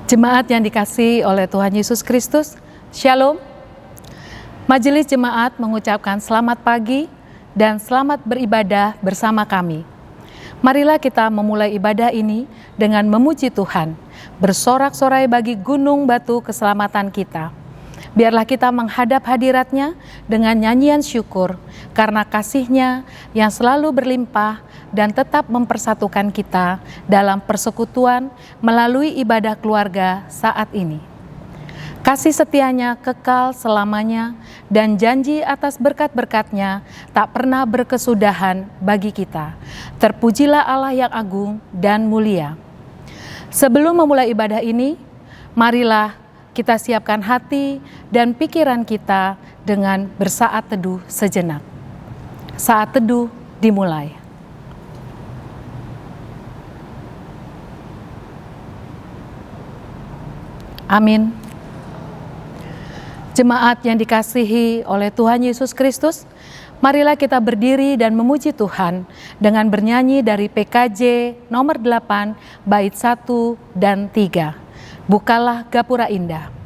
Jemaat yang dikasihi oleh Tuhan Yesus Kristus, Shalom. Majelis Jemaat mengucapkan selamat pagi dan selamat beribadah bersama kami. Marilah kita memulai ibadah ini dengan memuji Tuhan, bersorak-sorai bagi gunung batu keselamatan kita. Biarlah kita menghadap hadirat-Nya dengan nyanyian syukur, karena kasih-Nya yang selalu berlimpah dan tetap mempersatukan kita dalam persekutuan melalui ibadah keluarga saat ini. Kasih setia-Nya kekal selamanya dan janji atas berkat-berkat-Nya tak pernah berkesudahan bagi kita. Terpujilah Allah yang agung dan mulia. Sebelum memulai ibadah ini, marilah kita siapkan hati dan pikiran kita dengan bersaat teduh sejenak. Saat teduh dimulai. Amin. Jemaat yang dikasihi oleh Tuhan Yesus Kristus, marilah kita berdiri dan memuji Tuhan dengan bernyanyi dari PKJ nomor 8, bait 1 dan 3. Bukalah gapura indah.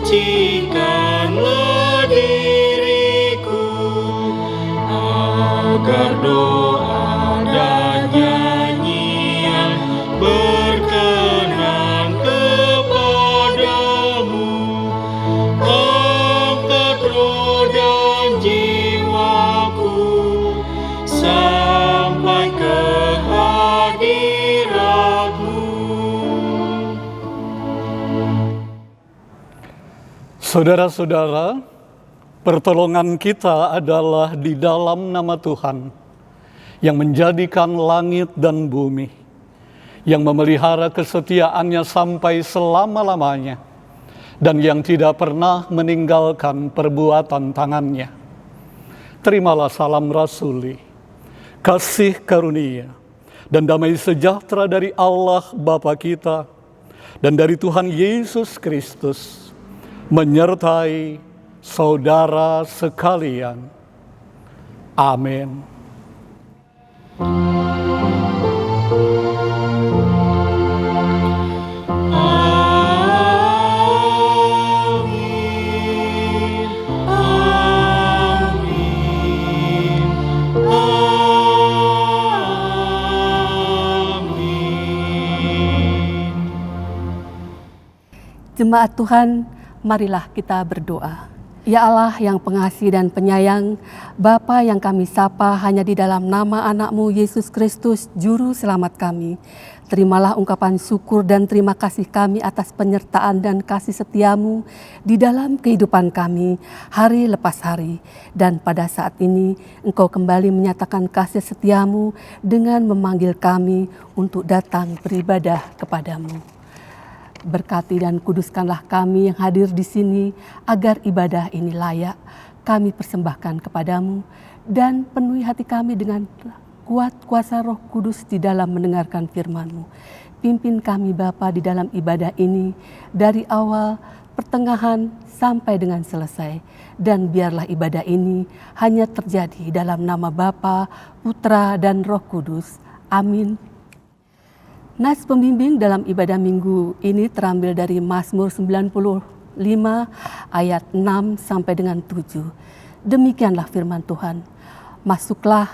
Sucikanlah diriku agar doa dan nyanyian berkenan kepadamu. Angkat roh dan jiwaku sampai ke hadirat-Mu. Saudara-saudara, pertolongan kita adalah di dalam nama Tuhan yang menjadikan langit dan bumi, yang memelihara kesetiaan-Nya sampai selama-lamanya, dan yang tidak pernah meninggalkan perbuatan tangan-Nya. Terimalah salam rasuli, kasih karunia, dan damai sejahtera dari Allah Bapa kita dan dari Tuhan Yesus Kristus menyertai saudara sekalian. Amin. Jemaat Tuhan, marilah kita berdoa. Ya Allah yang pengasih dan penyayang, Bapa yang kami sapa hanya di dalam nama anak-Mu Yesus Kristus, Juru Selamat kami. Terimalah ungkapan syukur dan terima kasih kami atas penyertaan dan kasih setia-Mu di dalam kehidupan kami hari lepas hari. Dan pada saat ini Engkau kembali menyatakan kasih setia-Mu dengan memanggil kami untuk datang beribadah kepada-Mu. Berkati dan kuduskanlah kami yang hadir di sini agar ibadah ini layak kami persembahkan kepadamu, dan penuhi hati kami dengan kuat kuasa Roh Kudus di dalam mendengarkan firman-Mu. Pimpin kami Bapa di dalam ibadah ini dari awal, pertengahan sampai dengan selesai. Dan biarlah ibadah ini hanya terjadi dalam nama Bapa, Putra, dan Roh Kudus. Amin. Nas pembimbing dalam ibadah minggu ini terambil dari Mazmur 95 ayat 6 sampai dengan 7. Demikianlah firman Tuhan. Masuklah,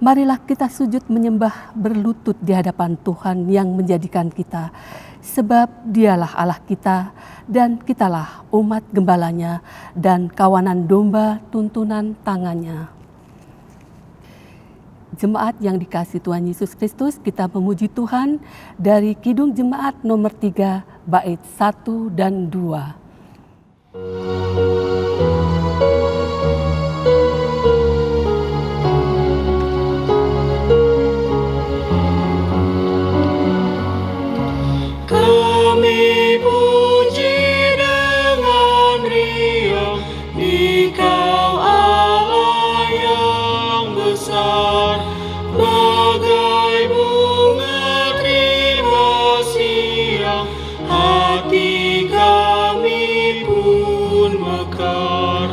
marilah kita sujud menyembah berlutut di hadapan Tuhan yang menjadikan kita. Sebab dialah Allah kita dan kitalah umat gembalanya dan kawanan domba tuntunan tangannya. Jemaat yang dikasihi Tuhan Yesus Kristus, kita memuji Tuhan dari Kidung Jemaat nomor 3 bait 1 dan 2. Kami puji dengan riang Dikau Allah yang besar, bagai bunga terima siang, hati kami pun mekar.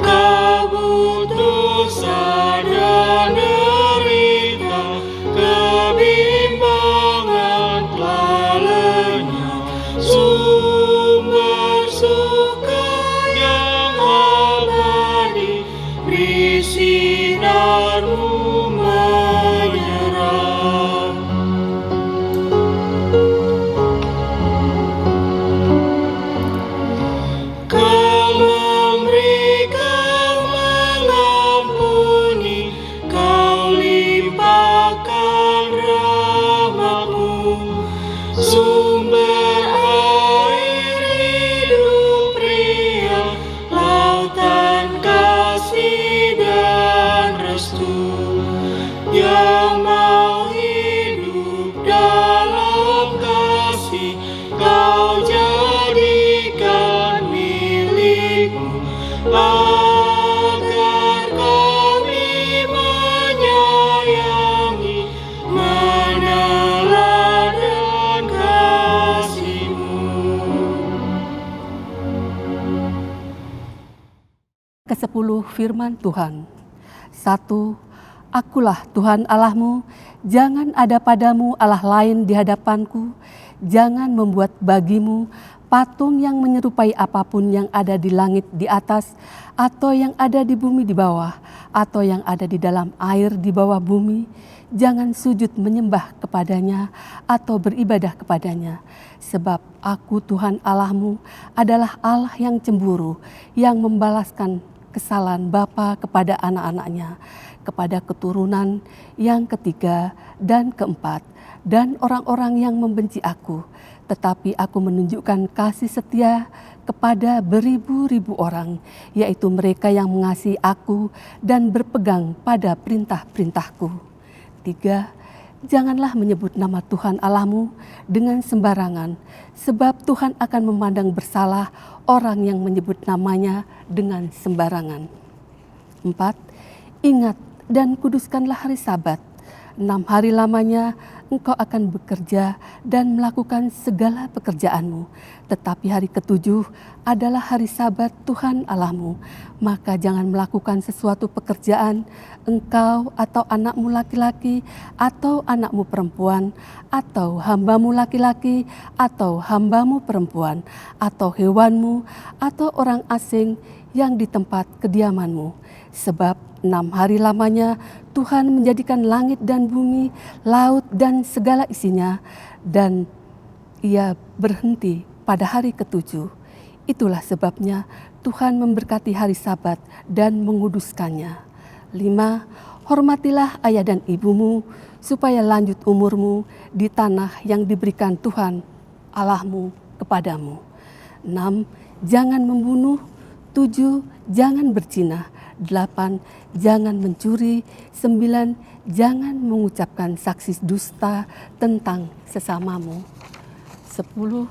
Kau butuh sadar derita, kebimbangan telah lenyap, sumber suka yang abadi, beri sinar-Mu menyerap. Kau memberi, Kau mengampuni, Kau limpahkan rahmat-Mu, sumber air hidup riang, lautan kasih dan restu, yang mau hidup dalam kasih, Kau jadikan milik-Mu, agar kami menyayangi, meneladan kasih-Mu. Ke-10 firman Tuhan. 1. Akulah Tuhan Allahmu, jangan ada padamu Allah lain di hadapanku, jangan membuat bagimu patung yang menyerupai apapun yang ada di langit di atas, atau yang ada di bumi di bawah, atau yang ada di dalam air di bawah bumi. Jangan sujud menyembah kepadanya atau beribadah kepadanya. Sebab aku Tuhan Allahmu adalah Allah yang cemburu, yang membalaskan kesalahan bapa kepada anak-anaknya, kepada keturunan yang ketiga dan keempat, dan orang-orang yang membenci aku. Tetapi aku menunjukkan kasih setia kepada beribu-ribu orang, yaitu mereka yang mengasihi aku dan berpegang pada perintah-perintahku. 3. Janganlah menyebut nama Tuhan Allahmu dengan sembarangan, sebab Tuhan akan memandang bersalah orang yang menyebut namanya dengan sembarangan. 4. Ingat dan kuduskanlah hari Sabat. 6 hari lamanya engkau akan bekerja dan melakukan segala pekerjaanmu. Tetapi hari ke-7 adalah hari Sabat Tuhan Allahmu. Maka jangan melakukan sesuatu pekerjaan, engkau atau anakmu laki-laki, atau anakmu perempuan, atau hambamu laki-laki, atau hambamu perempuan, atau hewanmu, atau orang asing yang di tempat kediamanmu. Sebab 6 hari lamanya Tuhan menjadikan langit dan bumi, laut dan segala isinya, dan Ia berhenti pada hari ke-7. Itulah sebabnya Tuhan memberkati hari Sabat dan menguduskannya. 5. Hormatilah ayah dan ibumu, supaya lanjut umurmu di tanah yang diberikan Tuhan Allahmu kepadamu. 6. Jangan membunuh. 7. Jangan berzina. 8. Jangan mencuri. 9. Jangan mengucapkan saksi dusta tentang sesamamu. 10.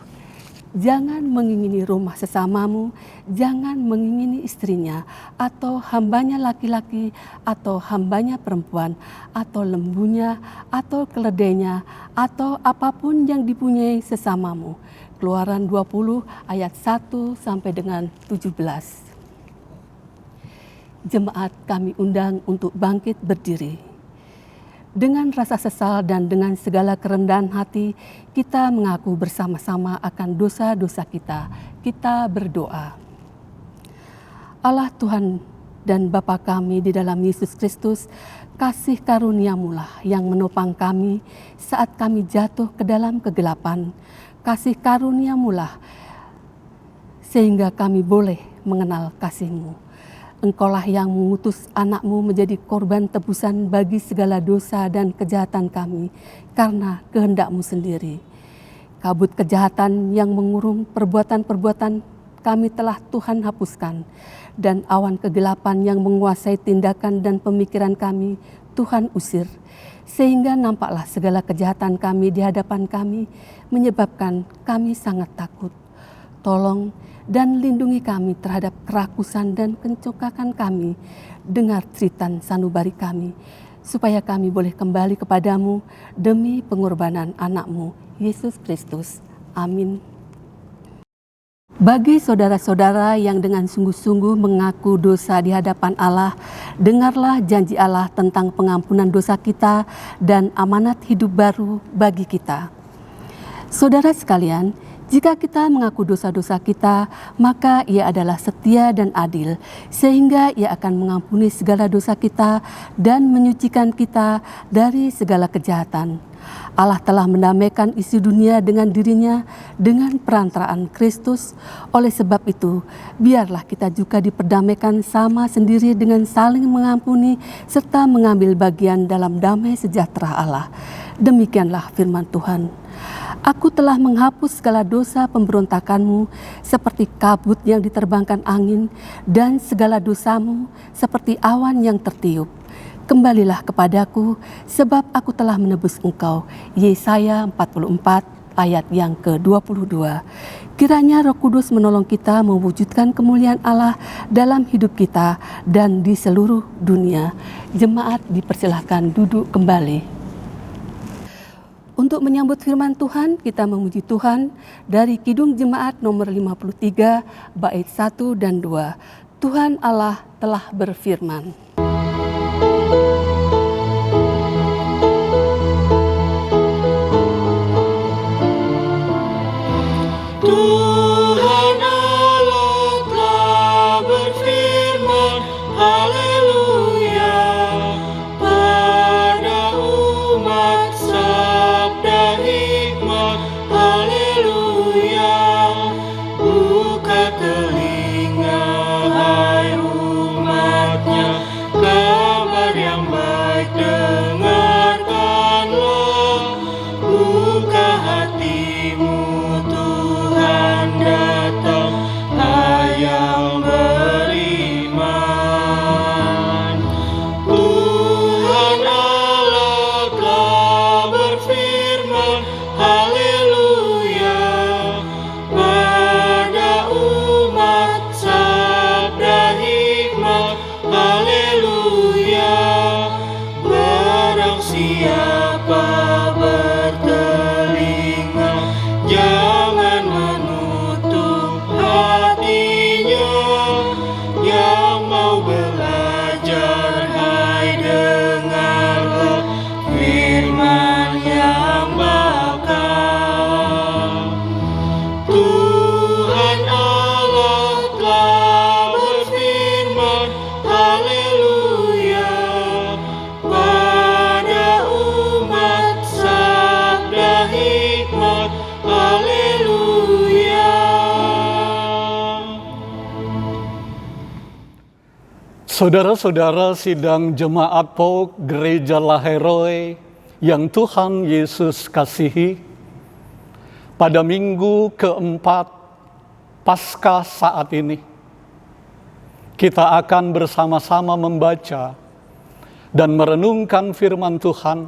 Jangan mengingini rumah sesamamu, jangan mengingini istrinya, atau hambanya laki-laki, atau hambanya perempuan, atau lembunya, atau keledainya, atau apapun yang dipunyai sesamamu. Keluaran 20 ayat 1 sampai dengan 17. Jemaat kami undang untuk bangkit berdiri. Dengan rasa sesal dan dengan segala kerendahan hati, kita mengaku bersama-sama akan dosa-dosa kita. Kita berdoa. Allah Tuhan dan Bapa kami di dalam Yesus Kristus, kasih karunia-Mu-lah yang menopang kami saat kami jatuh ke dalam kegelapan. Kasih karunia-Mu-lah sehingga kami boleh mengenal kasih-Mu. Engkaulah yang mengutus anak-Mu menjadi korban tebusan bagi segala dosa dan kejahatan kami karena kehendak-Mu sendiri. Kabut kejahatan yang mengurung perbuatan-perbuatan kami telah Tuhan hapuskan, dan awan kegelapan yang menguasai tindakan dan pemikiran kami Tuhan usir, sehingga nampaklah segala kejahatan kami di hadapan kami, menyebabkan kami sangat takut. Tolong dan lindungi kami terhadap kerakusan dan kencokakan kami. Dengar jeritan sanubari kami, supaya kami boleh kembali kepadamu demi pengorbanan anak-Mu, Yesus Kristus. Amin. Bagi saudara-saudara yang dengan sungguh-sungguh mengaku dosa di hadapan Allah, dengarlah janji Allah tentang pengampunan dosa kita dan amanat hidup baru bagi kita. Saudara sekalian, jika kita mengaku dosa-dosa kita, maka Ia adalah setia dan adil, sehingga Ia akan mengampuni segala dosa kita dan menyucikan kita dari segala kejahatan. Allah telah mendamaikan isi dunia dengan dirinya dengan perantaraan Kristus. Oleh sebab itu, biarlah kita juga diperdamaikan sama sendiri dengan saling mengampuni serta mengambil bagian dalam damai sejahtera Allah. Demikianlah firman Tuhan. Aku telah menghapus segala dosa pemberontakanmu seperti kabut yang diterbangkan angin, dan segala dosamu seperti awan yang tertiup. Kembalilah kepadaku, sebab aku telah menebus engkau. Yesaya 44 ayat yang ke-22. Kiranya Roh Kudus menolong kita mewujudkan kemuliaan Allah dalam hidup kita dan di seluruh dunia. Jemaat dipersilahkan duduk kembali. Untuk menyambut firman Tuhan, kita memuji Tuhan dari Kidung Jemaat nomor 53, bait 1 dan 2. Tuhan Allah telah berfirman. Tuhan Allah telah berfirman, haleluya, pada umat sabda hikmat, haleluya. Buka telinga hai umatnya, kabar yang baik dengarkanlah. Buka hatimu, datang, hai yang beriman. Tuhan Allah telah berfirman, haleluya, pada umat sabda hikmat, haleluya. Barang siapa bertelinga, jangan menutup hatinya. Yang mau belajar, hai dengarlah firman yang bakal. Tuhan Allah telah berfirman, haleluya, pada umat sabda hikmat, haleluya. Saudara-saudara sidang Jemaat POK Gereja Laheroi yang Tuhan Yesus kasihi, pada minggu keempat Paskah saat ini, kita akan bersama-sama membaca dan merenungkan firman Tuhan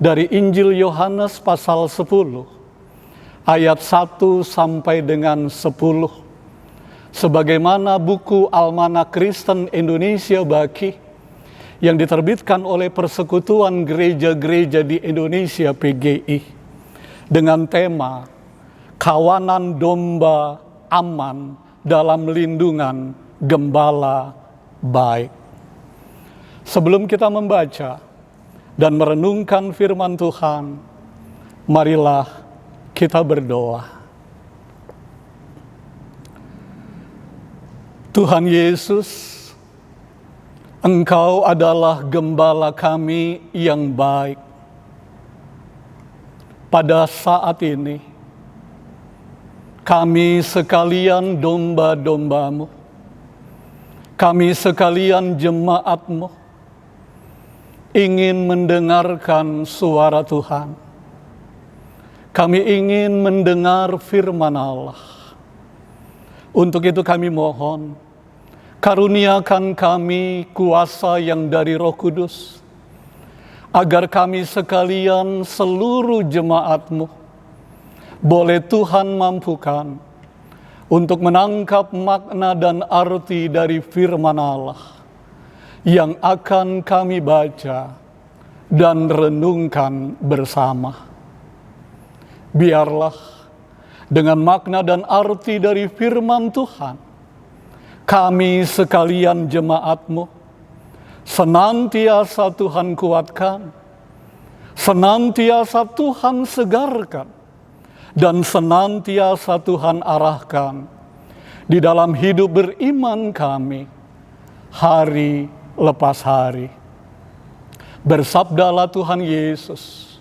dari Injil Yohanes pasal 10, ayat 1 sampai dengan 10. Sebagaimana buku Almanak Kristen Indonesia Baki yang diterbitkan oleh Persekutuan Gereja-Gereja di Indonesia PGI dengan tema kawanan domba aman dalam lindungan gembala baik. Sebelum kita membaca dan merenungkan firman Tuhan, marilah kita berdoa. Tuhan Yesus, Engkau adalah gembala kami yang baik. Pada saat ini, kami sekalian domba-domba-Mu, kami sekalian jemaat-Mu, ingin mendengarkan suara Tuhan. Kami ingin mendengar firman Allah. Untuk itu kami mohon, karuniakan kami kuasa yang dari Roh Kudus, agar kami sekalian seluruh jemaat-Mu boleh Tuhan mampukan untuk menangkap makna dan arti dari firman Allah yang akan kami baca dan renungkan bersama. Biarlah dengan makna dan arti dari firman Tuhan, kami sekalian jemaat-Mu senantiasa Tuhan kuatkan, senantiasa Tuhan segarkan, dan senantiasa Tuhan arahkan di dalam hidup beriman kami hari lepas hari. Bersabdalah Tuhan Yesus,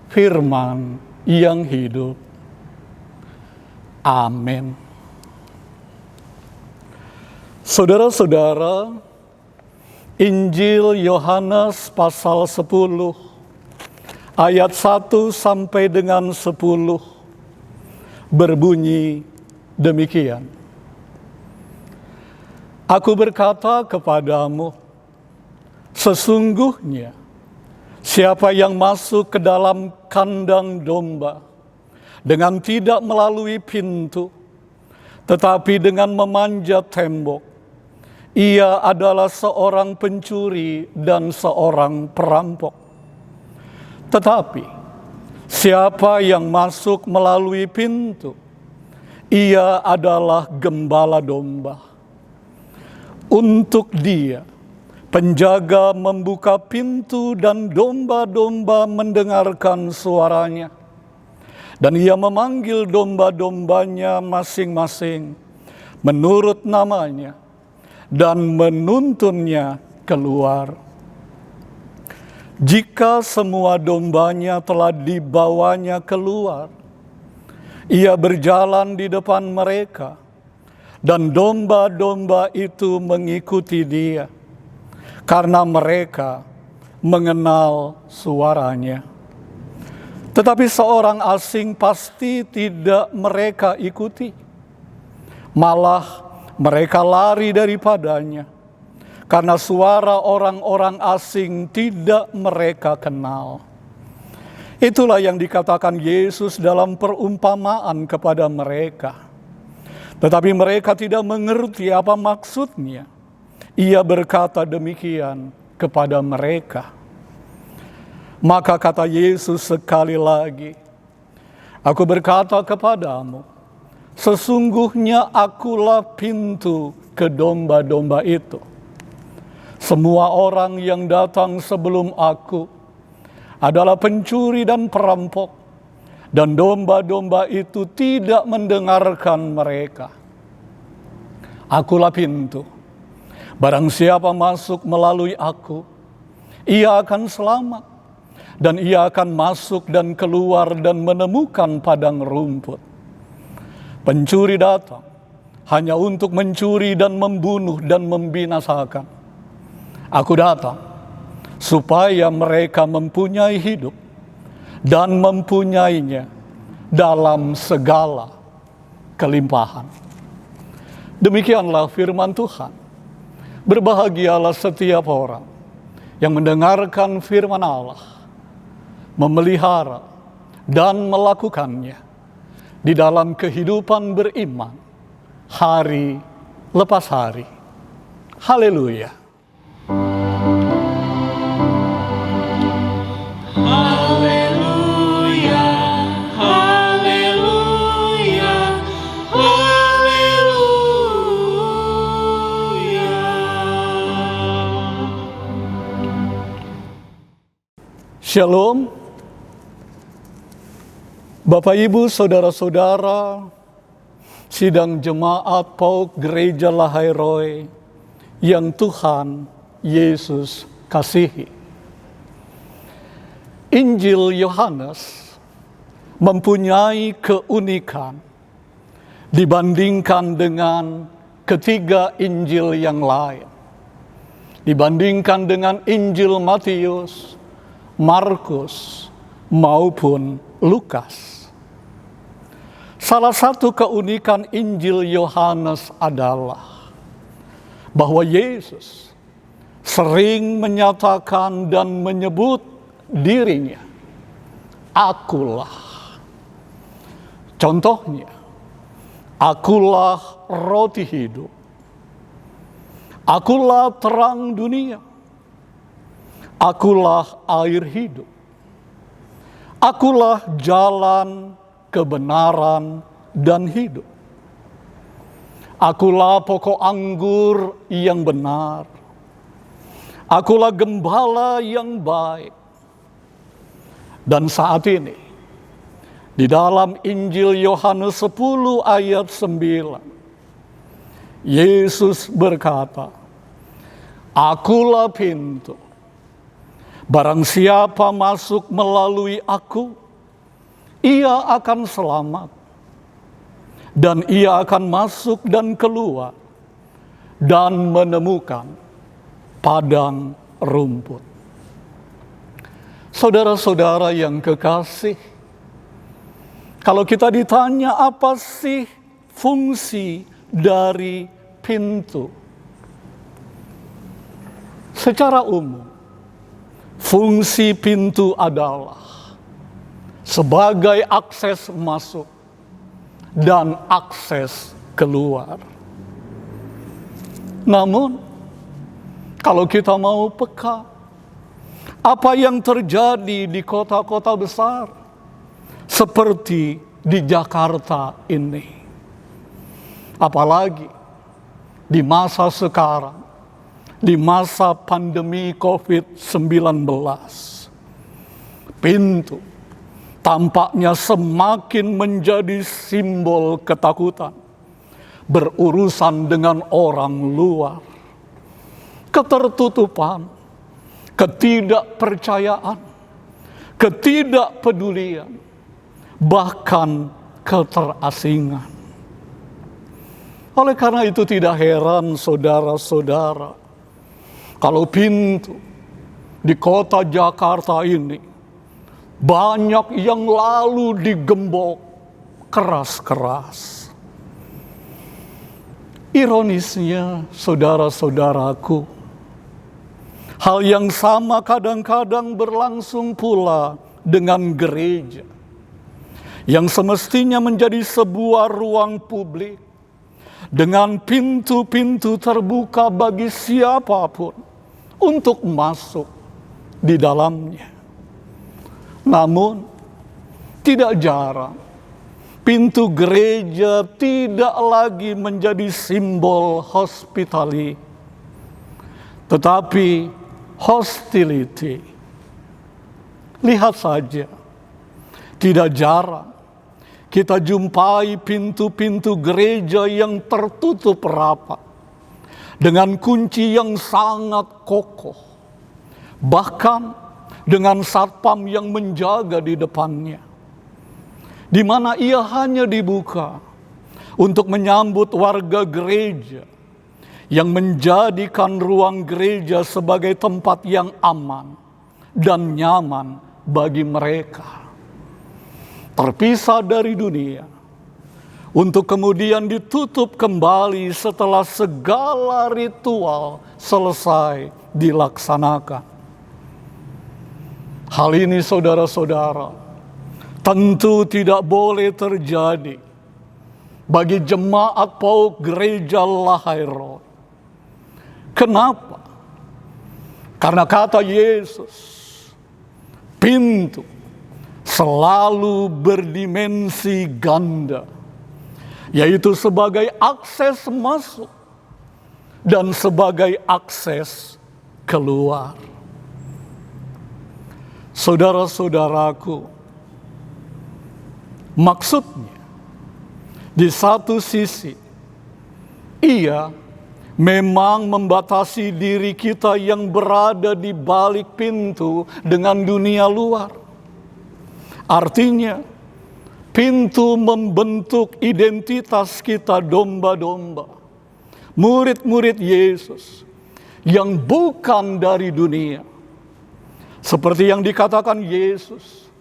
firman yang hidup. Amin. Saudara-saudara, Injil Yohanes pasal 10 ayat 1 sampai dengan 10 berbunyi demikian. Aku berkata kepadamu, sesungguhnya siapa yang masuk ke dalam kandang domba dengan tidak melalui pintu, tetapi dengan memanjat tembok, ia adalah seorang pencuri dan seorang perampok. Tetapi siapa yang masuk melalui pintu, ia adalah gembala domba. Untuk dia, penjaga membuka pintu dan domba-domba mendengarkan suaranya. Dan ia memanggil domba-dombanya masing-masing menurut namanya, dan menuntunnya keluar. Jika semua dombanya telah dibawanya keluar, ia berjalan di depan mereka, dan domba-domba itu mengikuti dia, karena mereka mengenal suaranya. Tetapi seorang asing pasti tidak mereka ikuti, malah mereka lari daripadanya, karena suara orang-orang asing tidak mereka kenal. Itulah yang dikatakan Yesus dalam perumpamaan kepada mereka. Tetapi mereka tidak mengerti apa maksudnya. Ia berkata demikian kepada mereka. Maka kata Yesus sekali lagi, aku berkata kepadamu, sesungguhnya akulah pintu ke domba-domba itu. Semua orang yang datang sebelum aku adalah pencuri dan perampok, dan domba-domba itu tidak mendengarkan mereka. Akulah pintu. Barang siapa masuk melalui aku, ia akan selamat, dan ia akan masuk dan keluar dan menemukan padang rumput. Pencuri datang hanya untuk mencuri dan membunuh dan membinasakan. Aku datang supaya mereka mempunyai hidup dan mempunyainya dalam segala kelimpahan. Demikianlah firman Tuhan. Berbahagialah setiap orang yang mendengarkan firman Allah, memelihara dan melakukannya di dalam kehidupan beriman hari lepas hari. Haleluya. Haleluya, haleluya. Shalom, Bapak Ibu, Saudara-saudara, sidang jemaat PAUK Gereja Lahai Roy yang Tuhan Yesus kasihi. Injil Yohanes mempunyai keunikan dibandingkan dengan ketiga Injil yang lain. Dibandingkan dengan Injil Matius, Markus, maupun Lukas. Salah satu keunikan Injil Yohanes adalah bahwa Yesus sering menyatakan dan menyebut dirinya, "Akulah." Contohnya, "Akulah roti hidup. Akulah terang dunia. Akulah air hidup. Akulah jalan, kebenaran, dan hidup. Akulah pokok anggur yang benar. Akulah gembala yang baik." Dan saat ini, di dalam Injil Yohanes 10 ayat 9, Yesus berkata, "Akulah pintu. Barang siapa masuk melalui aku, ia akan selamat. Dan ia akan masuk dan keluar dan menemukan padang rumput." Saudara-saudara yang kekasih, kalau kita ditanya apa sih fungsi dari pintu? Secara umum, fungsi pintu adalah sebagai akses masuk dan akses keluar. Namun, kalau kita mau peka, apa yang terjadi di kota-kota besar seperti di Jakarta ini, apalagi di masa sekarang, di masa pandemi COVID-19, pintu tampaknya semakin menjadi simbol ketakutan, berurusan dengan orang luar, ketertutupan, ketidakpercayaan, ketidakpedulian, bahkan keterasingan. Oleh karena itu tidak heran saudara-saudara, kalau pintu di kota Jakarta ini banyak yang lalu digembok keras-keras. Ironisnya, saudara-saudaraku, hal yang sama kadang-kadang berlangsung pula dengan gereja, yang semestinya menjadi sebuah ruang publik dengan pintu-pintu terbuka bagi siapapun untuk masuk di dalamnya. Namun, tidak jarang pintu gereja tidak lagi menjadi simbol hospitality, tetapi hostility. Lihat saja, tidak jarang kita jumpai pintu-pintu gereja yang tertutup rapat dengan kunci yang sangat kokoh, bahkan dengan satpam yang menjaga di depannya, di mana ia hanya dibuka untuk menyambut warga gereja yang menjadikan ruang gereja sebagai tempat yang aman dan nyaman bagi mereka, terpisah dari dunia, untuk kemudian ditutup kembali setelah segala ritual selesai dilaksanakan. Hal ini saudara-saudara tentu tidak boleh terjadi bagi jemaat PAUK Gereja Lahai Roy. Kenapa? Karena kata Yesus, pintu selalu berdimensi ganda, yaitu sebagai akses masuk dan sebagai akses keluar. Saudara-saudaraku, maksudnya di satu sisi ia memang membatasi diri kita yang berada di balik pintu dengan dunia luar. Artinya, pintu membentuk identitas kita domba-domba, murid-murid Yesus yang bukan dari dunia. Seperti yang dikatakan Yesus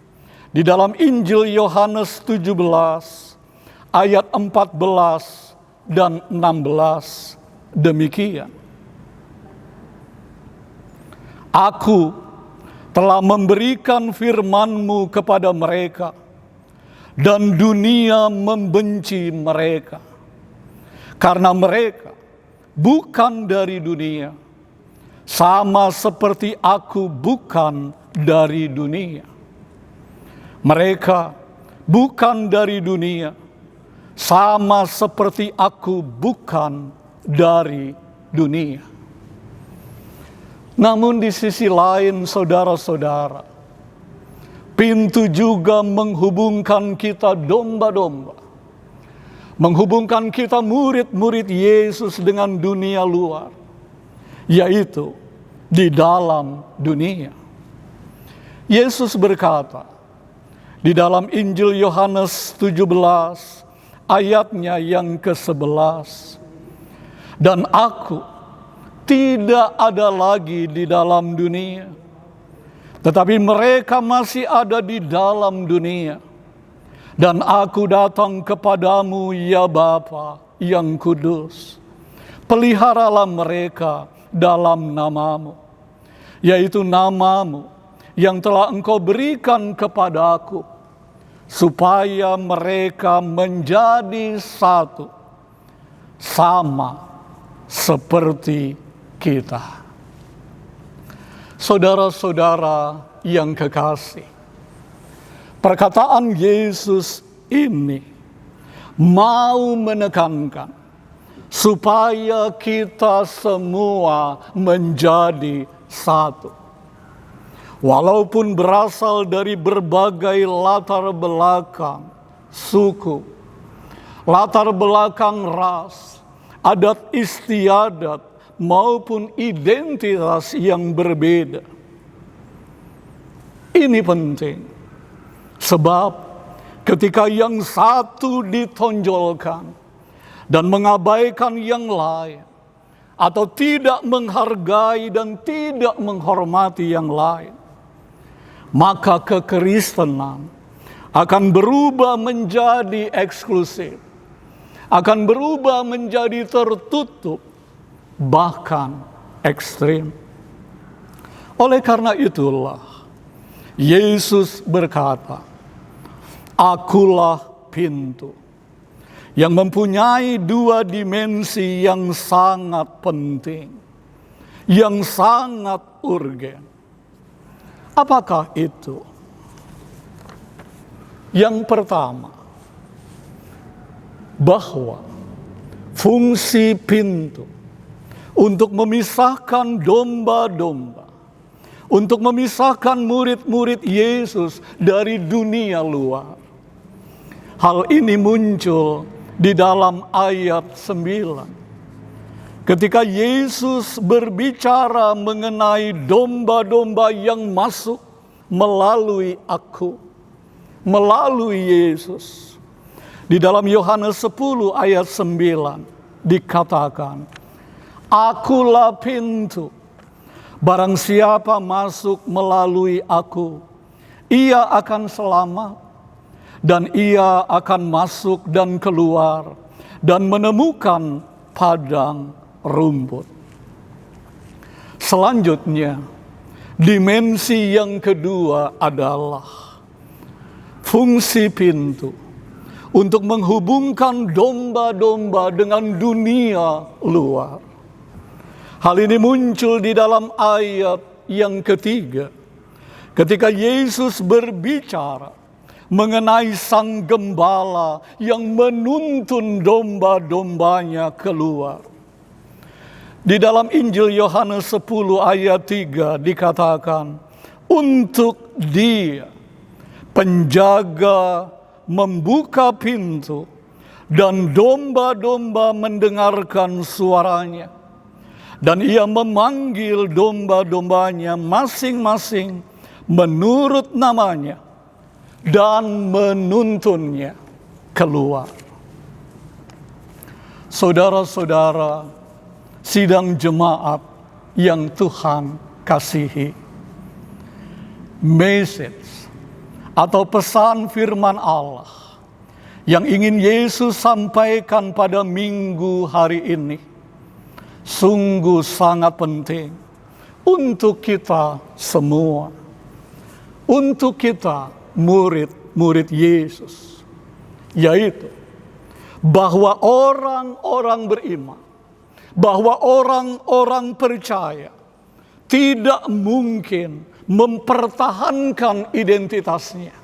di dalam Injil Yohanes 17 ayat 14 dan 16 demikian. Aku telah memberikan firman-Mu kepada mereka, dan dunia membenci mereka, karena mereka bukan dari dunia, sama seperti aku bukan dari dunia. Mereka bukan dari dunia, sama seperti aku bukan dari dunia. Namun di sisi lain, saudara-saudara, pintu juga menghubungkan kita domba-domba, menghubungkan kita murid-murid Yesus dengan dunia luar, yaitu di dalam dunia. Yesus berkata di dalam Injil Yohanes 17 ayatnya yang ke-11, dan aku tidak ada lagi di dalam dunia, tetapi mereka masih ada di dalam dunia. Dan aku datang kepadamu, ya Bapa yang kudus. Peliharalah mereka dalam namamu, yaitu namamu yang telah engkau berikan kepadaku, supaya mereka menjadi satu, sama seperti kita. Saudara-saudara yang kekasih, perkataan Yesus ini mau menekankan supaya kita semua menjadi satu. Walaupun berasal dari berbagai latar belakang, suku, latar belakang ras, adat istiadat, maupun identitas yang berbeda. Ini penting, sebab ketika yang satu ditonjolkan dan mengabaikan yang lain, atau tidak menghargai dan tidak menghormati yang lain, maka kekristenan akan berubah menjadi eksklusif, akan berubah menjadi tertutup, bahkan ekstrim. Oleh karena itulah Yesus berkata, akulah pintu, yang mempunyai dua dimensi yang sangat penting, yang sangat urgen. Apakah itu? Yang pertama, bahwa fungsi pintu untuk memisahkan domba-domba, untuk memisahkan murid-murid Yesus dari dunia luar. Hal ini muncul di dalam ayat 9. Ketika Yesus berbicara mengenai domba-domba yang masuk melalui aku, melalui Yesus. Di dalam Yohanes 10 ayat 9 dikatakan, akulah pintu. Barang siapa masuk melalui aku, ia akan selamat, dan ia akan masuk dan keluar, dan menemukan padang rumput. Selanjutnya, dimensi yang kedua adalah fungsi pintu untuk menghubungkan domba-domba dengan dunia luar. Hal ini muncul di dalam ayat yang ketiga, ketika Yesus berbicara mengenai sang gembala yang menuntun domba-dombanya keluar. Di dalam Injil Yohanes 10 ayat 3 dikatakan, untuk Dia, penjaga membuka pintu, dan domba-domba mendengarkan suaranya. Dan Ia memanggil domba-dombanya masing-masing menurut namanya dan menuntunnya keluar. Saudara-saudara, sidang jemaat yang Tuhan kasihi, message atau pesan firman Allah yang ingin Yesus sampaikan pada minggu hari ini sungguh sangat penting untuk kita semua, untuk kita murid-murid Yesus, yaitu bahwa orang-orang beriman, bahwa orang-orang percaya tidak mungkin mempertahankan identitasnya,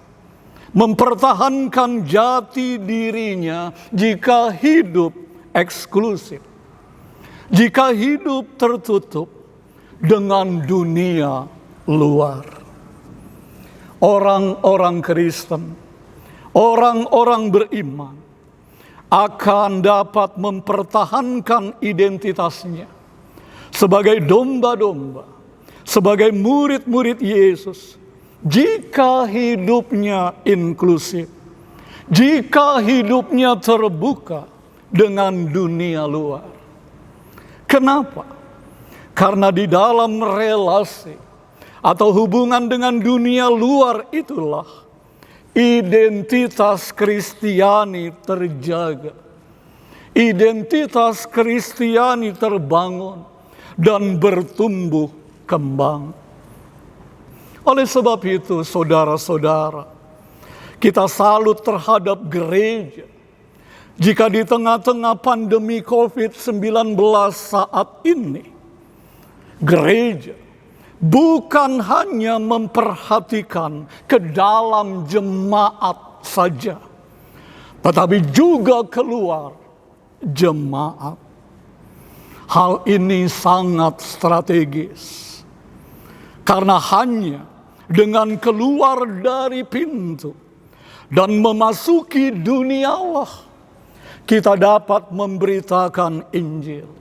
mempertahankan jati dirinya jika hidup eksklusif, jika hidup tertutup dengan dunia luar. Orang-orang Kristen, orang-orang beriman akan dapat mempertahankan identitasnya sebagai domba-domba, sebagai murid-murid Yesus, jika hidupnya inklusif, jika hidupnya terbuka dengan dunia luar. Kenapa? Karena di dalam relasi atau hubungan dengan dunia luar itulah identitas Kristiani terjaga, identitas Kristiani terbangun dan bertumbuh kembang. Oleh sebab itu, saudara-saudara, kita salut terhadap gereja jika di tengah-tengah pandemi COVID-19 saat ini, gereja bukan hanya memperhatikan ke dalam jemaat saja, tetapi juga keluar jemaat. Hal ini sangat strategis, karena hanya dengan keluar dari pintu dan memasuki dunia Allah, kita dapat memberitakan Injil.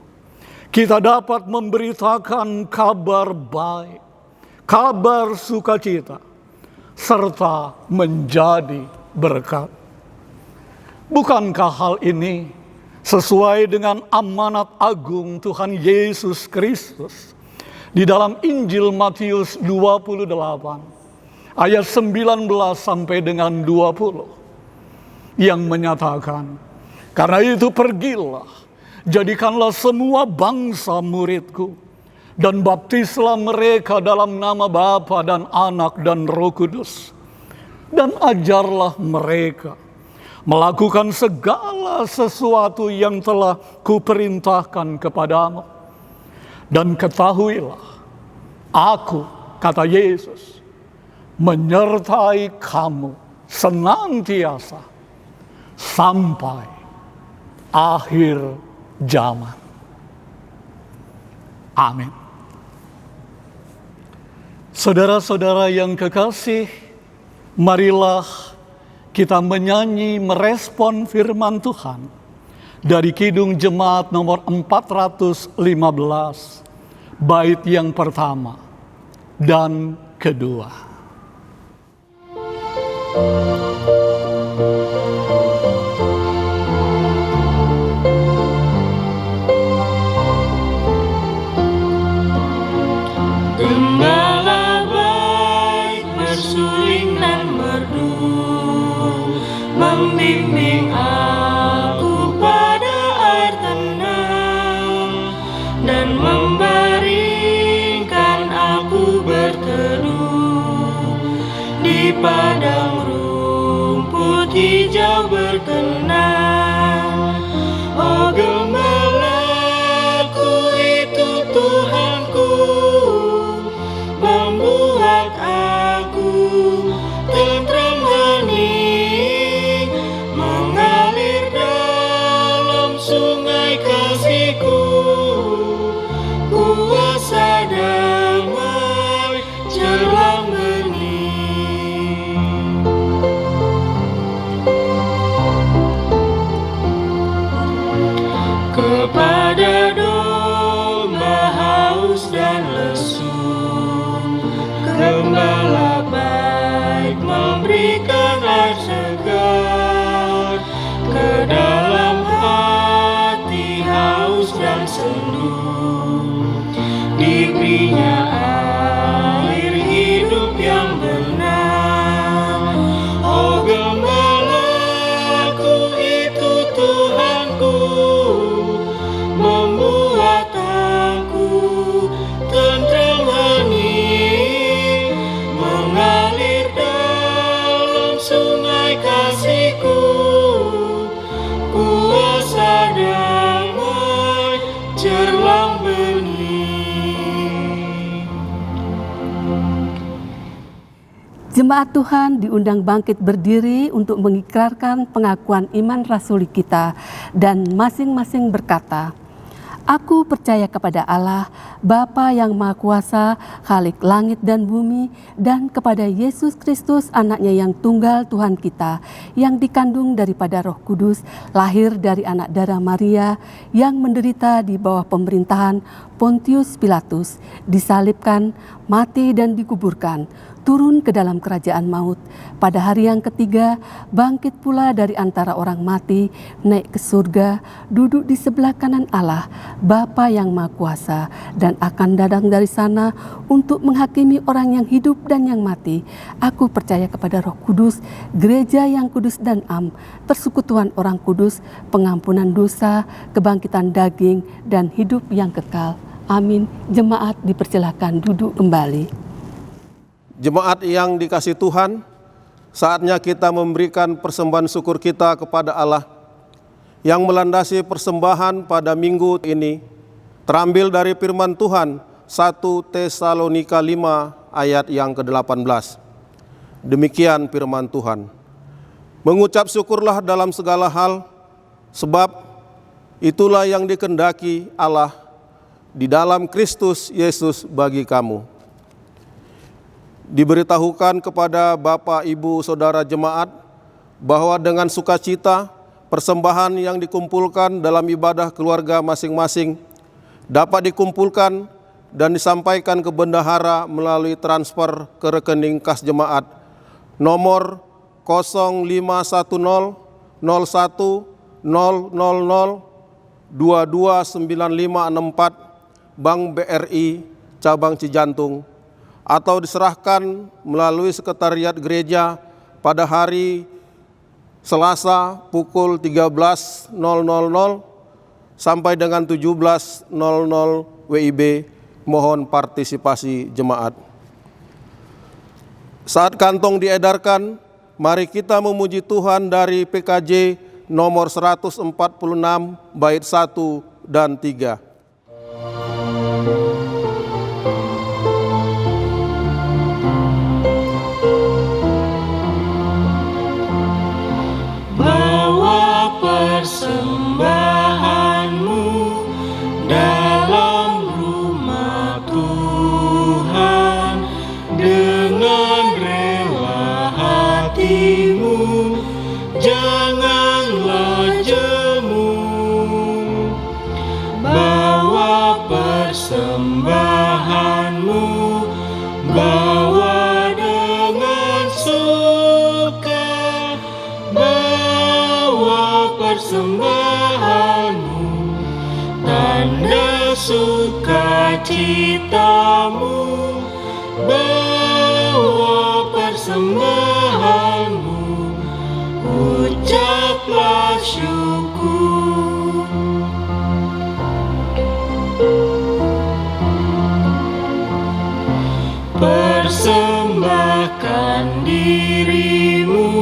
Kita dapat memberitakan kabar baik, kabar sukacita, serta menjadi berkat. Bukankah hal ini sesuai dengan amanat agung Tuhan Yesus Kristus di dalam Injil Matius 28 ayat 19 sampai dengan 20 yang menyatakan, "Karena itu pergilah, jadikanlah semua bangsa muridku, dan baptislah mereka dalam nama Bapa dan Anak dan Roh Kudus, dan ajarlah mereka melakukan segala sesuatu yang telah kuperintahkan kepadamu. Dan ketahuilah, aku," kata Yesus, "menyertai kamu senantiasa sampai akhir zaman." Amin. Saudara-saudara yang kekasih, marilah kita menyanyi merespon firman Tuhan dari Kidung Jemaat nomor 415, bait yang pertama dan kedua. Gembala baik bersuling dan merdu, membimbing aku pada air tenang, dan membaringkan aku berteduh di padang rumput hijau berkenan. Oh, gembalaku itu Tuhanku, membuat aku tentram hening, mengalir dalam sungai kasih-Ku. Kuasa damai jelang dan lesu. Gembala baik memberikan air segar ke dalam hati haus dan sendu. Diberinya air hidup yang benar. Oh gembalaku itu Tuhanku, membuat aku tenteram hening, mengalir dalam sungai kasih-Ku. Kuasa damai cerlang bening. Jemaat Tuhan diundang bangkit berdiri untuk mengikrarkan pengakuan iman rasuli kita dan masing-masing berkata, Aku percaya kepada Allah, Bapa yang Maha Kuasa, Khalik langit dan bumi, dan kepada Yesus Kristus, Anaknya yang tunggal Tuhan kita, yang dikandung daripada Roh Kudus, lahir dari anak darah Maria, yang menderita di bawah pemerintahan Pontius Pilatus, disalibkan, mati dan dikuburkan, turun ke dalam kerajaan maut. Pada hari yang ketiga, bangkit pula dari antara orang mati, naik ke surga, duduk di sebelah kanan Allah, Bapa yang Maha Kuasa, dan akan datang dari sana untuk menghakimi orang yang hidup dan yang mati. Aku percaya kepada Roh Kudus, gereja yang kudus dan am, persekutuan orang kudus, pengampunan dosa, kebangkitan daging, dan hidup yang kekal. Amin. Jemaat dipersilakan duduk kembali. Jemaat yang dikasihi Tuhan, saatnya kita memberikan persembahan syukur kita kepada Allah yang melandasi persembahan pada minggu ini terambil dari firman Tuhan 1 Tesalonika 5 ayat yang ke-18. Demikian firman Tuhan. Mengucap syukurlah dalam segala hal, sebab itulah yang dikehendaki Allah di dalam Kristus Yesus bagi kamu. Diberitahukan kepada Bapak, Ibu, Saudara jemaat bahwa dengan sukacita persembahan yang dikumpulkan dalam ibadah keluarga masing-masing dapat dikumpulkan dan disampaikan ke bendahara melalui transfer ke rekening kas jemaat nomor 0510 01 000 229564 Bank BRI Cabang Cijantung, atau diserahkan melalui sekretariat gereja pada hari Selasa pukul 13.00 sampai dengan 17.00 WIB. Mohon partisipasi jemaat. Saat kantong diedarkan, mari kita memuji Tuhan dari PKJ nomor 146 bait 1 dan 3. Persembahanmu dalam rumah Tuhan, dengan rela hatimu, janganlah jemu. Bawa persembahanmu, bawa dengan suka, persembahanmu, tanda sukacitamu. Bawa persembahanmu, ucaplah syukur. Persembahkan dirimu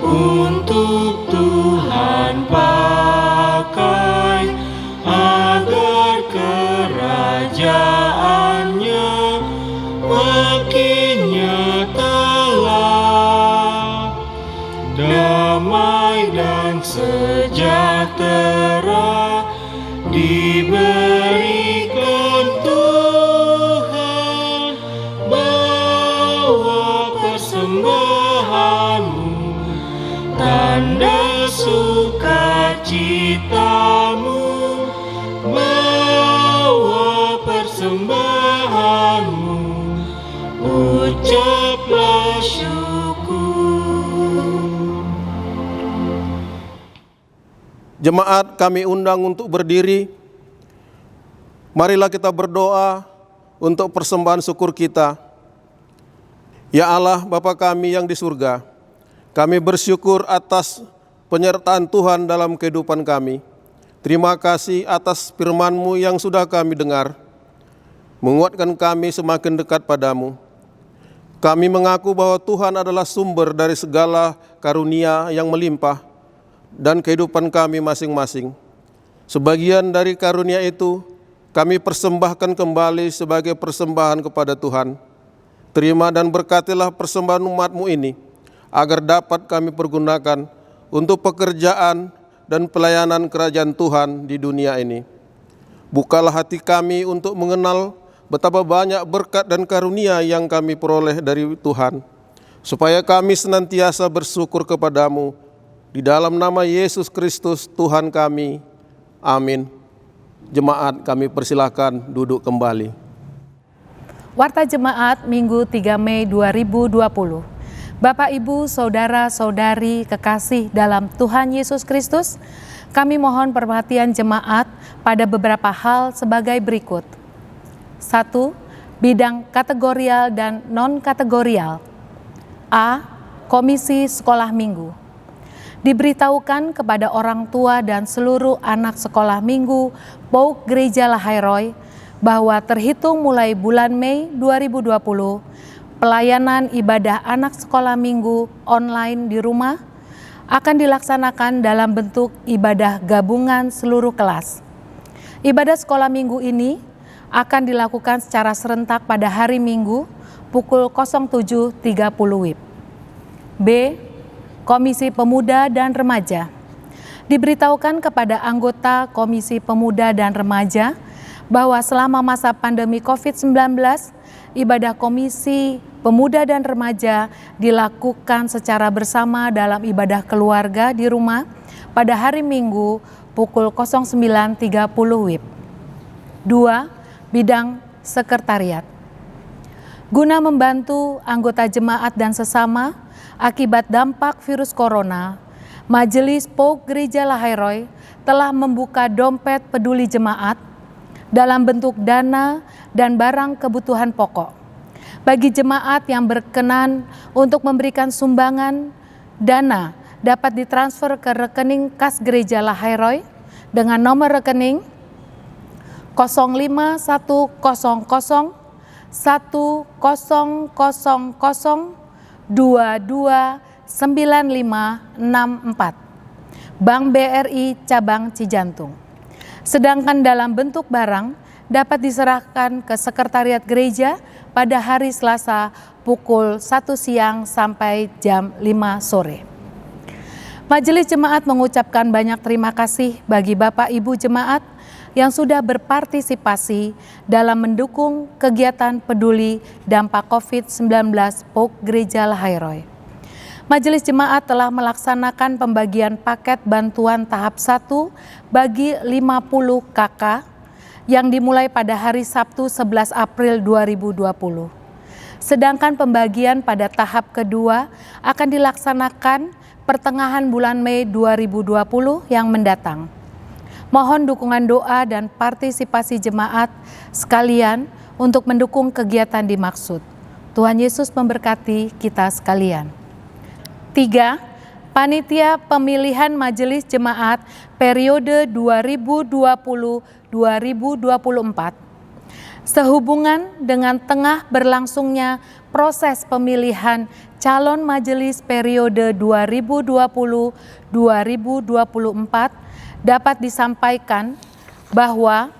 untuk Tuhan pakai, agar kerajaannya makin nyatalah. Damai dan sejahtera diberikan Tuhan. Bawa persembahanmu, tanda sukacitamu. Bawa persembahanmu, persembahanmu, ucaplah syukur. Jemaat kami undang untuk berdiri. Marilah kita berdoa untuk persembahan syukur kita. Ya Allah, Bapa kami yang di surga, kami bersyukur atas penyertaan Tuhan dalam kehidupan kami. Terima kasih atas firman-Mu yang sudah kami dengar, menguatkan kami semakin dekat padamu. Kami mengaku bahwa Tuhan adalah sumber dari segala karunia yang melimpah dan kehidupan kami masing-masing. Sebagian dari karunia itu kami persembahkan kembali sebagai persembahan kepada Tuhan. Terima dan berkatilah persembahan umat-Mu ini, agar dapat kami pergunakan untuk pekerjaan dan pelayanan kerajaan Tuhan di dunia ini. Bukalah hati kami untuk mengenal betapa banyak berkat dan karunia yang kami peroleh dari Tuhan, supaya kami senantiasa bersyukur kepadamu. Di dalam nama Yesus Kristus Tuhan kami. Amin. Jemaat kami persilakan duduk kembali. Warta Jemaat Minggu 3 Mei 2020. Bapak, Ibu, Saudara-saudari kekasih dalam Tuhan Yesus Kristus, kami mohon perhatian jemaat pada beberapa hal sebagai berikut. 1. Bidang kategorial dan non-kategorial. A. Komisi Sekolah Minggu. Diberitahukan kepada orang tua dan seluruh anak sekolah minggu PAUK Gereja Lahai bahwa terhitung mulai bulan Mei 2020, pelayanan ibadah anak sekolah minggu online di rumah akan dilaksanakan dalam bentuk ibadah gabungan seluruh kelas. Ibadah sekolah minggu ini akan dilakukan secara serentak pada hari Minggu pukul 07.30 WIB. B. Komisi Pemuda dan Remaja. Diberitahukan kepada anggota Komisi Pemuda dan Remaja bahwa selama masa pandemi COVID-19, ibadah Komisi Pemuda dan Remaja dilakukan secara bersama dalam ibadah keluarga di rumah pada hari Minggu pukul 09.30 WIB. 2. Bidang Sekretariat. Guna membantu anggota jemaat dan sesama akibat dampak virus corona, Majelis PAUK Gereja Lahai telah membuka dompet peduli jemaat dalam bentuk dana dan barang kebutuhan pokok. Bagi jemaat yang berkenan untuk memberikan sumbangan, dana dapat ditransfer ke rekening kas Gereja Lahai dengan nomor rekening 0510000229564, Bank BRI Cabang Cijantung. Sedangkan dalam bentuk barang dapat diserahkan ke Sekretariat Gereja pada hari Selasa pukul 1 siang sampai jam 5 sore. Majelis Jemaat mengucapkan banyak terima kasih bagi Bapak Ibu Jemaat yang sudah berpartisipasi dalam mendukung kegiatan peduli dampak COVID-19 PAUK Gereja Lahai. Majelis Jemaat telah melaksanakan pembagian paket bantuan tahap 1 bagi 50 KK yang dimulai pada hari Sabtu 11 April 2020. Sedangkan pembagian pada tahap kedua akan dilaksanakan pertengahan bulan Mei 2020 yang mendatang. Mohon dukungan doa dan partisipasi jemaat sekalian untuk mendukung kegiatan dimaksud. Tuhan Yesus memberkati kita sekalian. 3. Panitia Pemilihan Majelis Jemaat periode 2020-2024. Sehubungan dengan tengah berlangsungnya proses pemilihan calon majelis periode 2020-2024, dapat disampaikan bahwa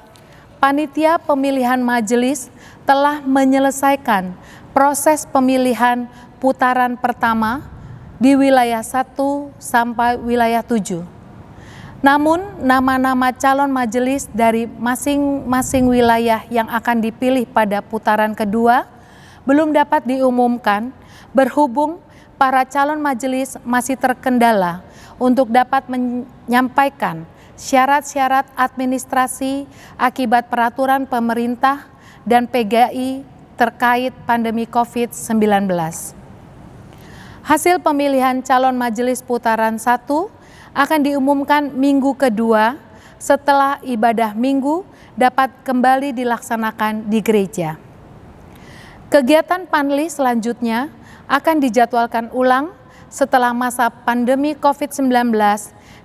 panitia pemilihan majelis telah menyelesaikan proses pemilihan putaran pertama di wilayah 1 sampai wilayah 7. Namun, nama-nama calon majelis dari masing-masing wilayah yang akan dipilih pada putaran kedua belum dapat diumumkan berhubung para calon majelis masih terkendala untuk dapat menyampaikan syarat-syarat administrasi akibat peraturan pemerintah dan PGI terkait pandemi COVID-19. Hasil pemilihan calon majelis putaran 1 akan diumumkan minggu kedua setelah ibadah minggu dapat kembali dilaksanakan di gereja. Kegiatan panli selanjutnya akan dijadwalkan ulang setelah masa pandemi COVID-19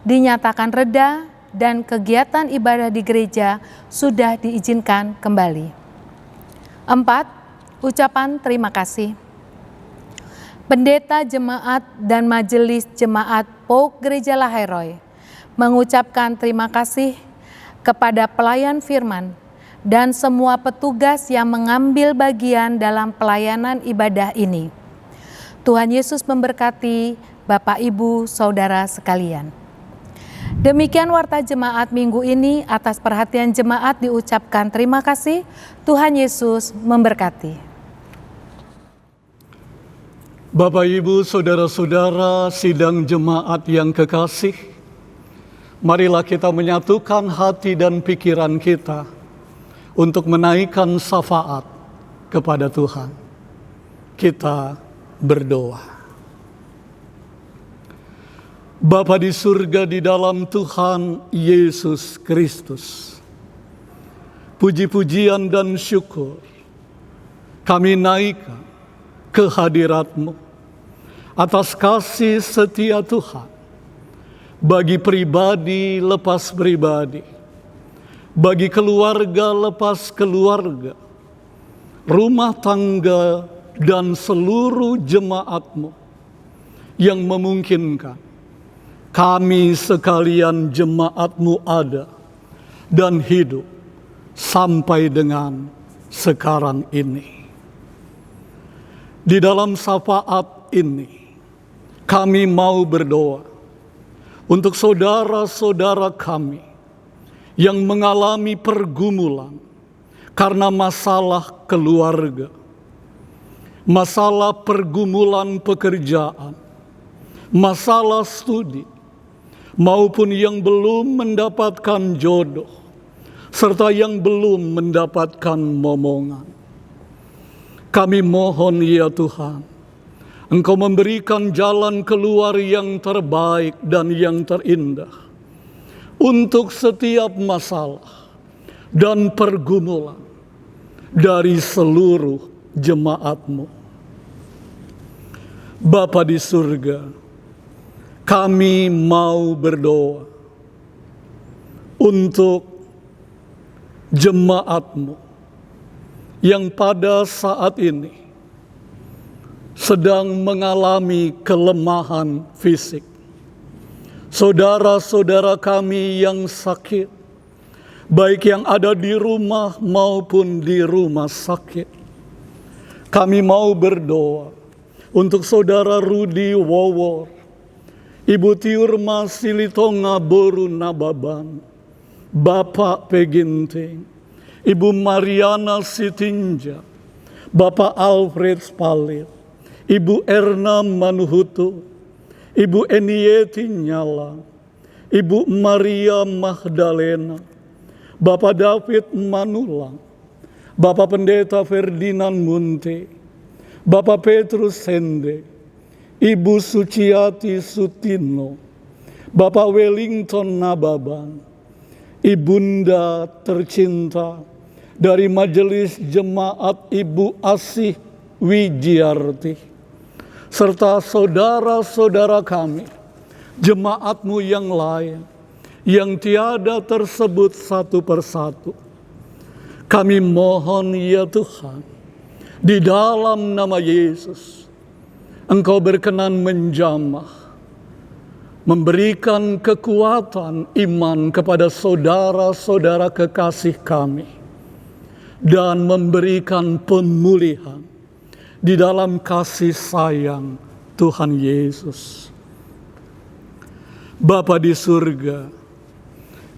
dinyatakan reda dan kegiatan ibadah di gereja sudah diizinkan kembali. 4. Ucapan terima kasih. Pendeta Jemaat dan Majelis Jemaat POUK Gereja Lahai mengucapkan terima kasih kepada pelayan firman dan semua petugas yang mengambil bagian dalam pelayanan ibadah ini. Tuhan Yesus memberkati Bapak, Ibu, Saudara sekalian. Demikian warta jemaat minggu ini. Atas perhatian jemaat diucapkan terima kasih. Tuhan Yesus memberkati. Bapak, Ibu, Saudara-saudara sidang jemaat yang kekasih, marilah kita menyatukan hati dan pikiran kita untuk menaikkan syafaat kepada Tuhan. Kita berdoa. Bapa di surga, di dalam Tuhan Yesus Kristus, puji-pujian dan syukur kami naikkan kehadirat-Mu atas kasih setia Tuhan bagi pribadi lepas pribadi, bagi keluarga lepas keluarga, rumah tangga dan seluruh jemaat-Mu yang memungkinkan kami sekalian jemaat-Mu ada dan hidup sampai dengan sekarang ini. Di dalam syafaat ini, kami mau berdoa untuk saudara-saudara kami yang mengalami pergumulan karena masalah keluarga, masalah pergumulan pekerjaan, masalah studi, maupun yang belum mendapatkan jodoh, serta yang belum mendapatkan momongan. Kami mohon ya Tuhan, Engkau memberikan jalan keluar yang terbaik dan yang terindah untuk setiap masalah dan pergumulan dari seluruh jemaat-Mu. Bapa di surga, kami mau berdoa untuk jemaat-Mu yang pada saat ini sedang mengalami kelemahan fisik. Saudara-saudara kami yang sakit, baik yang ada di rumah maupun di rumah sakit, kami mau berdoa untuk Saudara Rudi Wowor, Ibu Tiurma Silitonga Boru Nababan, Bapak Peginting, Ibu Mariana Sitinja, Bapak Alfred Spalit, Ibu Erna Manuhutu, Ibu Enieti Nyala, Ibu Maria Magdalena, Bapak David Manulang, Bapak Pendeta Ferdinand Munte, Bapak Petrus Sende, Ibu Suciati Sutino, Bapak Wellington Nababan, Ibunda tercinta dari Majelis Jemaat Ibu Asih Wijiarti, serta saudara-saudara kami, jemaat-Mu yang lain, yang tiada tersebut satu persatu. Kami mohon ya Tuhan, di dalam nama Yesus, Engkau berkenan menjamah, memberikan kekuatan iman kepada saudara-saudara kekasih kami, dan memberikan pemulihan di dalam kasih sayang Tuhan Yesus. Bapa di surga,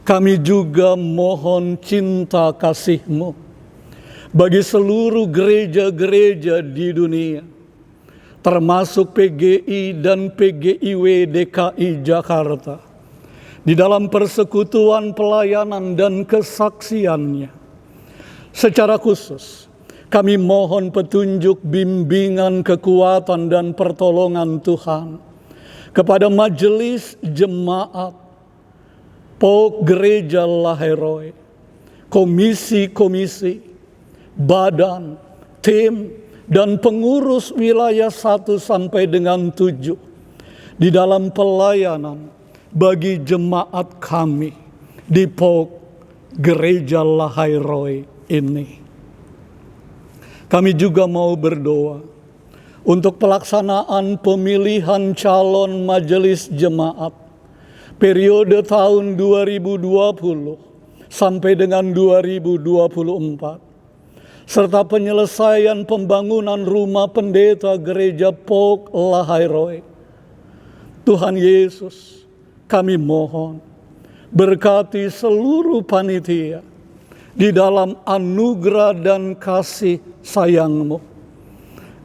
kami juga mohon cinta kasih-Mu bagi seluruh gereja-gereja di dunia, termasuk PGI dan PGIW DKI Jakarta, di dalam persekutuan pelayanan dan kesaksiannya, Secara khusus, kami mohon petunjuk, bimbingan, kekuatan, dan pertolongan Tuhan kepada majelis jemaat POK Gereja Laheroi, komisi-komisi, badan, tim, dan pengurus wilayah 1 sampai dengan 7 di dalam pelayanan bagi jemaat kami di POK Gereja Laheroi ini. Kami juga mau berdoa untuk pelaksanaan pemilihan calon majelis jemaat periode tahun 2020 sampai dengan 2024, serta penyelesaian pembangunan rumah pendeta gereja POK Laheroi. Tuhan Yesus, kami mohon berkati seluruh panitia di dalam anugerah dan kasih sayang-Mu,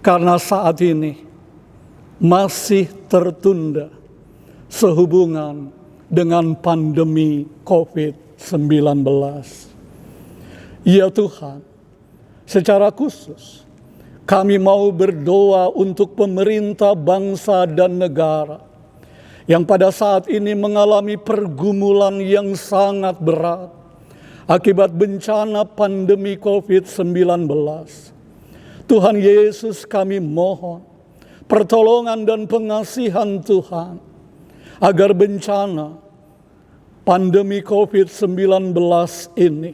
karena saat ini masih tertunda sehubungan dengan pandemi COVID-19. Ya Tuhan, secara khusus kami mau berdoa untuk pemerintah bangsa dan negara yang pada saat ini mengalami pergumulan yang sangat berat akibat bencana pandemi COVID-19. Tuhan Yesus, kami mohon pertolongan dan pengasihan Tuhan agar bencana pandemi COVID-19 ini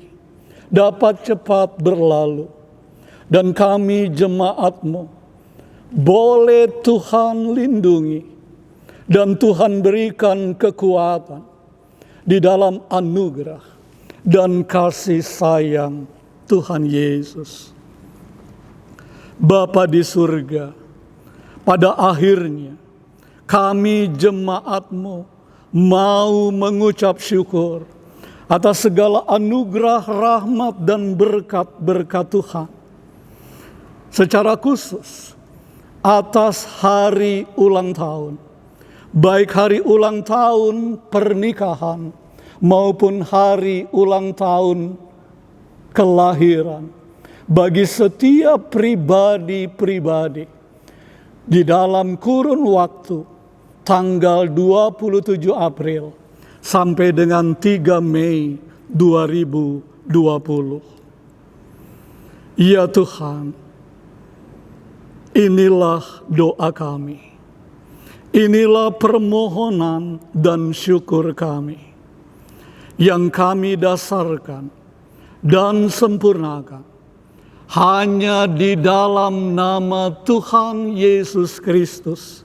dapat cepat berlalu dan kami jemaat-Mu boleh Tuhan lindungi dan Tuhan berikan kekuatan di dalam anugerah dan kasih sayang Tuhan Yesus. Bapa di surga, pada akhirnya kami jemaat-Mu mau mengucap syukur atas segala anugerah, rahmat, dan berkat-berkat Tuhan. Secara khusus atas hari ulang tahun, baik hari ulang tahun pernikahan maupun hari ulang tahun kelahiran bagi setiap pribadi-pribadi di dalam kurun waktu tanggal 27 April sampai dengan 3 Mei 2020. Ya Tuhan, inilah doa kami, inilah permohonan dan syukur kami yang kami dasarkan dan sempurnakan hanya di dalam nama Tuhan Yesus Kristus,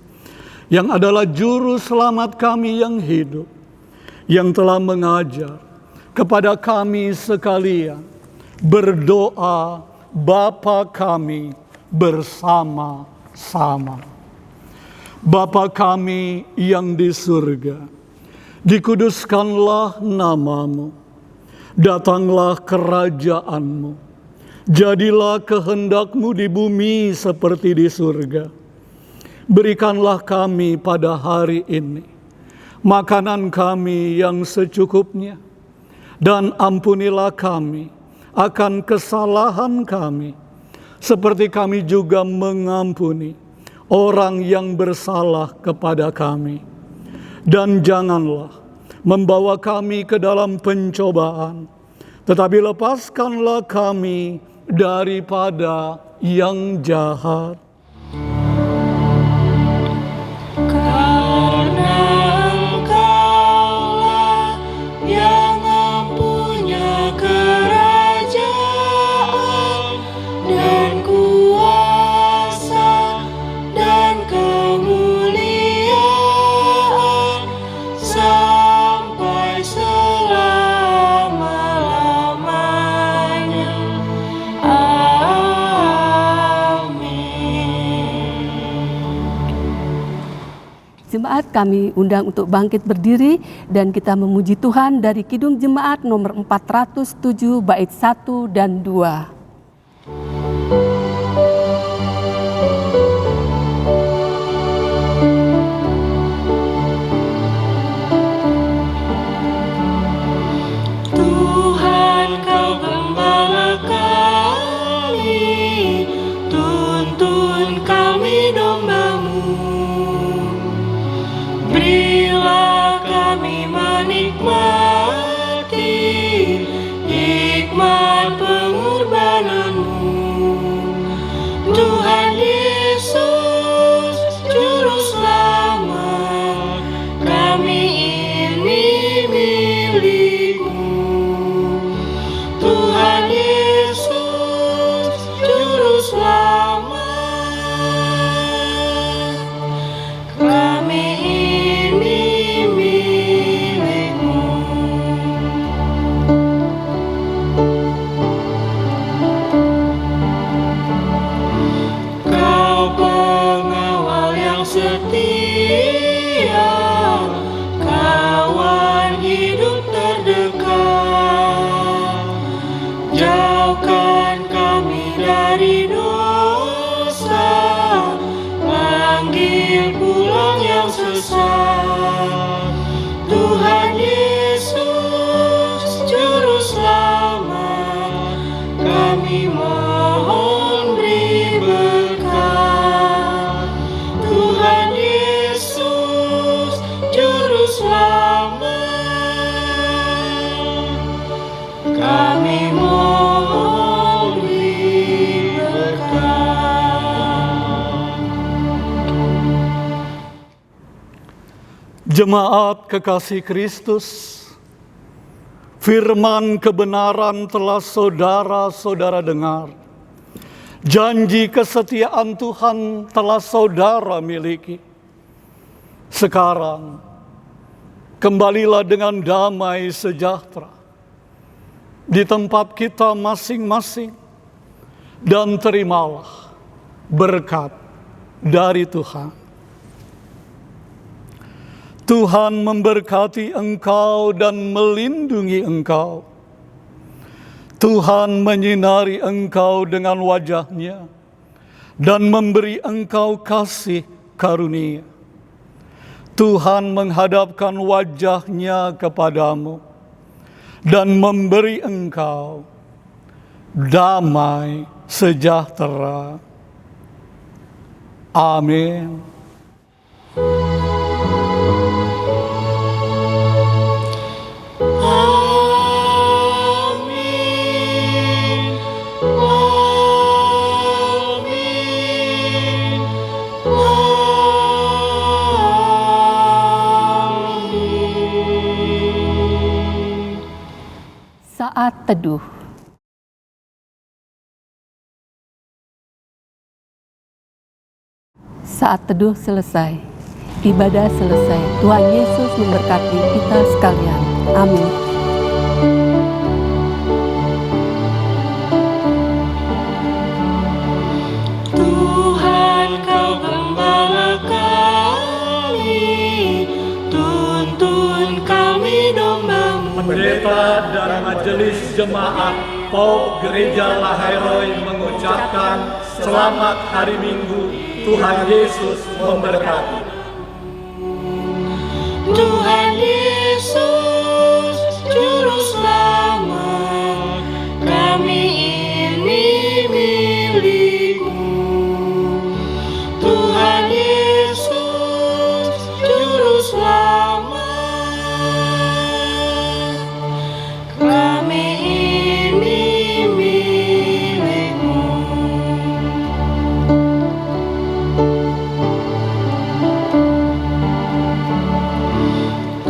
yang adalah juru selamat kami yang hidup, yang telah mengajar kepada kami sekalian berdoa Bapa kami bersama-sama. Bapa kami yang di surga, dikuduskanlah nama-Mu, datanglah kerajaan-Mu, jadilah kehendak-Mu di bumi seperti di surga. Berikanlah kami pada hari ini makanan kami yang secukupnya, dan ampunilah kami akan kesalahan kami, seperti kami juga mengampuni orang yang bersalah kepada kami. Dan janganlah membawa kami ke dalam pencobaan, tetapi lepaskanlah kami daripada yang jahat. Karena Engkaulah yang mempunyai kerajaan dan kuasa dan kemuliaan sampai selama-lamanya. Jemaat kami undang untuk bangkit berdiri dan kita memuji Tuhan dari Kidung Jemaat nomor 407 bait 1 dan 2. Tuhan, Kau gembala kami. tuntun kami domba-Mu. Berilah kami menikmati hikmat pengorbanan-Mu. Tuhan Yesus, Juru Selamat, kami ini milik-Mu. Tuhan Yesus, Juru Selamat, kami ini milik-Mu. Kau pengawal yang setia, kawan hidup terdekat. Jauhkan kami dari dosa, panggil pulang yang sesat. Tuhan Yesus, Juru Selamat, kami mohon beri berkat. Tuhan Yesus, Juru Selamat, kami mohon beri berkat. Jemaat kekasih Kristus, firman kebenaran telah saudara-saudara dengar. Janji kesetiaan Tuhan telah saudara miliki. Sekarang, kembalilah dengan damai sejahtera di tempat kita masing-masing dan terimalah berkat dari Tuhan. Tuhan memberkati engkau dan melindungi engkau. Tuhan menyinari engkau dengan wajah-Nya dan memberi engkau kasih karunia. Tuhan menghadapkan wajah-Nya kepadamu dan memberi engkau damai sejahtera. Amin. Amin. Amin. Amin. Saat Teduh. Saat teduh selesai, ibadah selesai. Tuhan Yesus memberkati kita sekalian. Amin. Tuhan, Kau gembala kami, tuntun kami domba-Mu. Pendeta dan majelis jemaat POP Gereja Lahairoi mengucapkan selamat hari Minggu. Tuhan Yesus memberkati. Tuhan Yesus, Juru Selamat, kami ini milik-Mu. Tuhan Yesus, Juru Selamat, kami ini milik-Mu.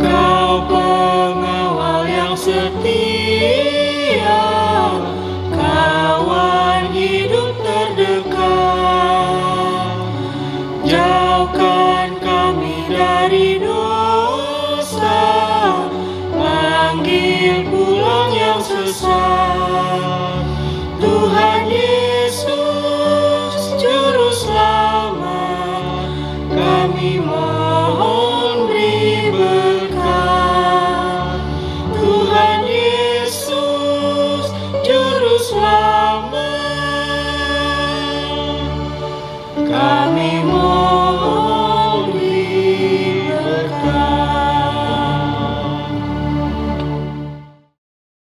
Kau pengawal yang setia, kawan hidup terdekat. Jauhkan kami dari dosa, panggil pulang yang sesat. Tuhan Yesus, Juru Selamat, kami mohon beri berkat. Tuhan Yesus, Juru Selamat, kami